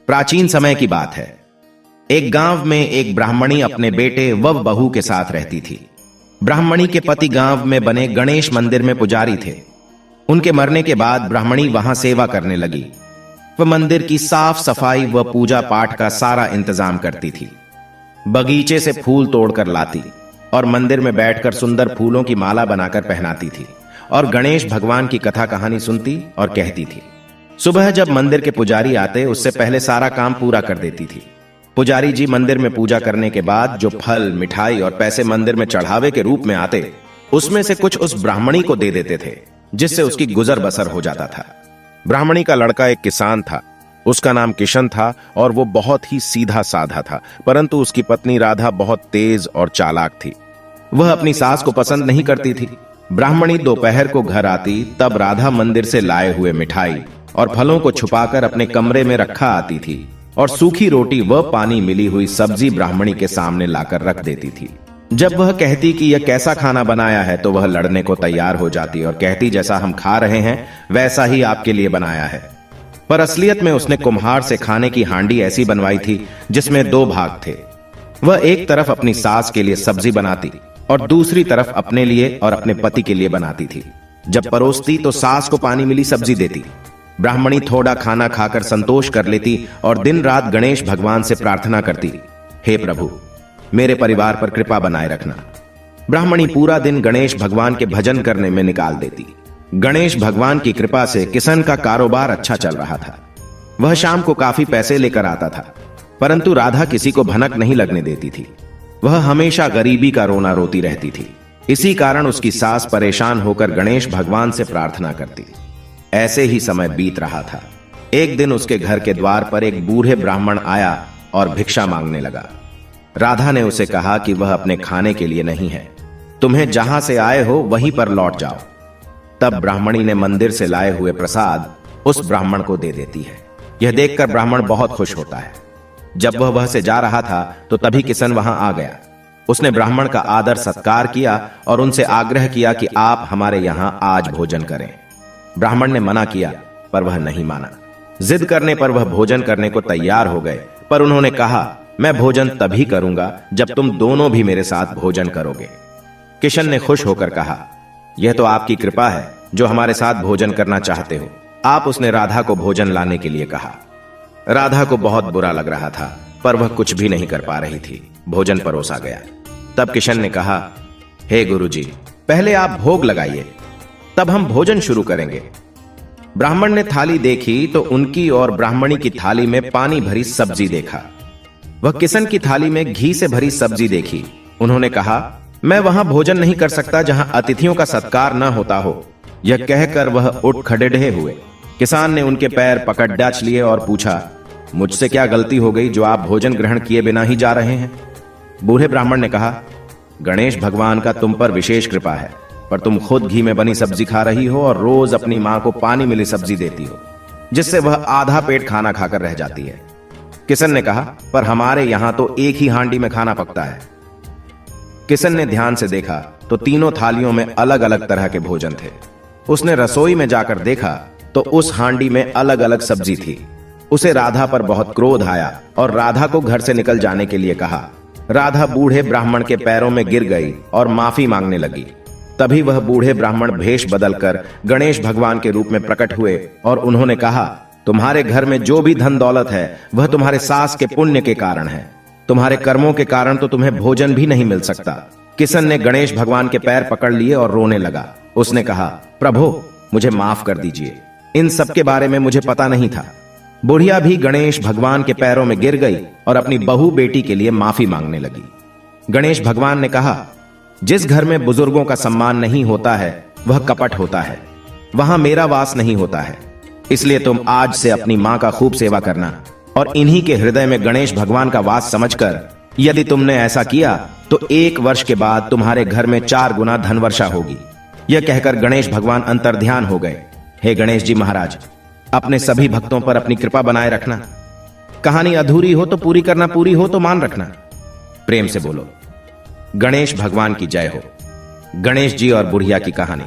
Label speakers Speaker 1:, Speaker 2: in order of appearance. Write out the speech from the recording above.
Speaker 1: प्राचीन समय की बात है। एक गांव में एक ब्राह्मणी अपने बेटे व बहू के साथ रहती थी। ब्राह्मणी के पति गांव में बने गणेश मंदिर में पुजारी थे। उनके मरने के बाद ब्राह्मणी वहां सेवा करने लगी। वह मंदिर की साफ सफाई व पूजा पाठ का सारा इंतजाम करती थी। बगीचे से फूल तोड़कर लाती और मंदिर में बैठकर सुंदर फूलों की माला बनाकर पहनाती थी और गणेश भगवान की कथा कहानी सुनती और कहती थी। सुबह जब मंदिर के पुजारी आते उससे पहले सारा काम पूरा कर देती थी। पुजारी जी मंदिर में पूजा करने के बाद जो फल, मिठाई और पैसे मंदिर में चढ़ावे के रूप में आते, उसमें से कुछ उस ब्राह्मणी को दे देते थे, जिससे उसकी गुजर बसर हो जाता था। ब्राह्मणी का लड़का एक किसान था। उसका नाम किशन था और वो बहुत ही सीधा साधा था, परंतु उसकी पत्नी राधा बहुत तेज और चालाक थी। वह अपनी सास को पसंद नहीं करती थी। ब्राह्मणी दोपहर को घर आती तब राधा मंदिर से लाए हुए मिठाई और फलों को छुपाकर अपने कमरे में रखा आती थी और सूखी रोटी व पानी मिली हुई सब्जी ब्राह्मणी के सामने लाकर रख देती थी। जब वह कहती कि यह कैसा खाना बनाया है तो वह लड़ने को तैयार हो जाती और कहती, जैसा हम खा रहे हैं वैसा ही आपके लिए बनाया है। पर असलियत में उसने कुम्हार से खाने की हांडी ऐसी बनवाई थी जिसमें 2 भाग थे। वह एक तरफ अपनी सास के लिए सब्जी बनाती और दूसरी तरफ अपने लिए और अपने पति के लिए बनाती थी। जब परोसती तो सास को पानी मिली सब्जी देती। ब्राह्मणी थोड़ा खाना खाकर संतोष कर लेती और दिन रात गणेश भगवान से प्रार्थना करती, हे प्रभु, मेरे परिवार पर कृपा बनाए रखना। ब्राह्मणी पूरा दिन गणेश भगवान के भजन करने में निकाल देती। गणेश भगवान की कृपा से किशन का कारोबार अच्छा चल रहा था। वह शाम को काफी पैसे लेकर आता था, परंतु राधा किसी को भनक नहीं लगने देती थी। वह हमेशा गरीबी का रोना रोती रहती थी। इसी कारण उसकी सास परेशान होकर गणेश भगवान से प्रार्थना करती। ऐसे ही समय बीत रहा था। एक दिन उसके घर के द्वार पर एक बूढ़े ब्राह्मण आया और भिक्षा मांगने लगा। राधा ने उसे कहा कि वह अपने खाने के लिए नहीं है, तुम्हें जहां से आए हो वहीं पर लौट जाओ। तब ब्राह्मणी ने मंदिर से लाए हुए प्रसाद उस ब्राह्मण को दे देती है। यह देखकर ब्राह्मण बहुत खुश होता है। जब वह से जा रहा था तो तभी किशन वहां आ गया। उसने ब्राह्मण का आदर सत्कार किया और उनसे आग्रह किया कि आप हमारे यहां आज भोजन करें। ब्राह्मण ने मना किया पर वह नहीं माना। जिद करने पर वह भोजन करने को तैयार हो गए, पर उन्होंने कहा, मैं भोजन तभी करूंगा जब तुम दोनों भी मेरे साथ भोजन करोगे। किशन ने खुश होकर कहा, यह तो आपकी कृपा है जो हमारे साथ भोजन करना चाहते हो। आप उसने राधा को भोजन लाने के लिए कहा। राधा को बहुत बुरा लग रहा था, पर वह कुछ भी नहीं कर पा रही थी। भोजन परोसा गया। तब किशन ने कहा, हे गुरुजी, पहले आप भोग लगाइए, तब हम भोजन शुरू करेंगे। ब्राह्मण ने थाली देखी तो उनकी और ब्राह्मणी की थाली में पानी भरी सब्जी देखा। वह किशन की थाली में घी से भरी सब्जी देखी। उन्होंने कहा, मैं वहां भोजन नहीं कर सकता जहां अतिथियों का सत्कार न होता हो। यह कहकर वह उठ खड़े हुए। किसान ने उनके पैर पकड़ डाच लिए और पूछा, मुझसे क्या गलती हो गई जो आप भोजन ग्रहण किए बिना ही जा रहे हैं? बूढ़े ब्राह्मण ने कहा, गणेश भगवान का तुम पर विशेष कृपा है, पर तुम खुद घी में बनी सब्जी खा रही हो और रोज अपनी मां को पानी मिली सब्जी देती हो, जिससे वह आधा पेट खाना खाकर रह जाती है। किशन ने कहा, पर हमारे यहां तो एक ही हांडी में खाना पकता है। किशन ने ध्यान से देखा तो तीनों थालियों में अलग अलग तरह के भोजन थे। उसने रसोई में जाकर देखा तो उस हांडी में अलग अलग सब्जी थी। उसे राधा पर बहुत क्रोध आया और राधा को घर से निकल जाने के लिए कहा। राधा बूढ़े ब्राह्मण के पैरों में गिर गई और माफी मांगने लगी। तभी वह बूढ़े ब्राह्मण भेष बदलकर गणेश भगवान के रूप में प्रकट हुए और उन्होंने कहा, तुम्हारे घर में जो भी धन दौलत है वह तुम्हारे सास के पुण्य के कारण है। तुम्हारे कर्मों के कारण तो तुम्हें भोजन भी नहीं मिल सकता। किशन ने गणेश भगवान के पैर पकड़ लिए और रोने लगा। उसने कहा, प्रभु, मुझे माफ कर दीजिए, इन सब के बारे में मुझे पता नहीं था। बुढ़िया भी गणेश भगवान के पैरों में गिर गई और अपनी बहू बेटी के लिए माफी मांगने लगी। गणेश भगवान ने कहा, जिस घर में बुजुर्गों का सम्मान नहीं होता है वह कपट होता है, वहां मेरा वास नहीं होता है। इसलिए तुम आज से अपनी मां का खूब सेवा करना और इन्हीं के हृदय में गणेश भगवान का वास समझकर यदि तुमने ऐसा किया तो 1 वर्ष के बाद तुम्हारे घर में 4 गुना धन वर्षा होगी। यह कहकर गणेश भगवान अंतर्ध्यान हो गए। हे गणेश जी महाराज, अपने सभी भक्तों पर अपनी कृपा बनाए रखना। कहानी अधूरी हो तो पूरी करना, पूरी हो तो मान रखना। प्रेम से बोलो, गणेश भगवान की जय हो। गणेश जी और बुढ़िया की कहानी।